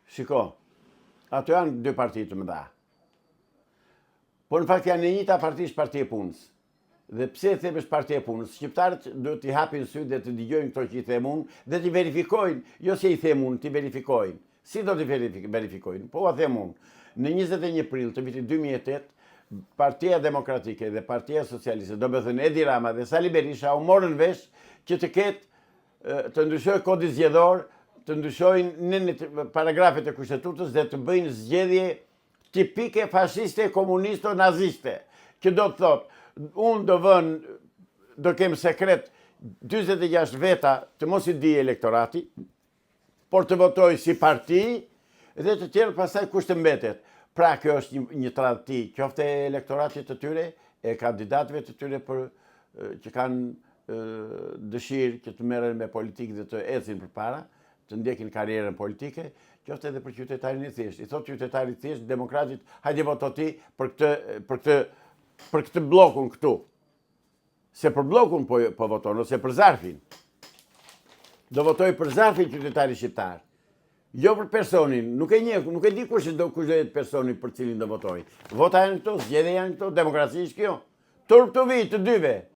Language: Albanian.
Shiko, ato janë dy parti të mëdha. Por në fakt janë e njëjta parti, është Partia e Punës. Dhe pse e them është Partia e Punës? Shqiptarët duhet t'i hapin sy dhe të dëgjojnë këto që i them unë dhe t'i verifikojnë, jo se i them unë, t'i verifikojnë. Si do t'i verifikojnë? Po a them unë. Në 21 prill të vitit 2008, Partia Demokratike dhe Partia Socialiste, do me thënë Edi Rama dhe Sali Berisha u morën vesh që të ketë të ndryshojë kodi zgjedhor, të ndryshojnë paragrafet e kushtetutës dhe të bëjnë zgjedhje tipike fashiste, komuniste, naziste. Që do të thotë, unë do kem sekret 26 veta të mos i di elektorati, por të votoj si parti dhe të tjerë pasaj kush të mbetet. Pra kjo është një tradhti, qofte e elektoratit të tyre, e kandidatëve të tyre që kanë dëshirë që të merren me politikë dhe të ecin përpara, të ndjekin karrierën politike, qofte edhe për qytetarin i thjeshtë. I thot qytetari i thjeshtë, demokratit, hajde voto ti për këtë blokun këtu. Se për blokun po voton, ose për zarfin. Do votoj për zarfin qytetari shqiptar. Jo për personin, nuk e di kush do jetë personi për cilin do votoj. Vota janë këto, zgjedhja janë këto, demokracia është kjo. Turp të vi të dyve.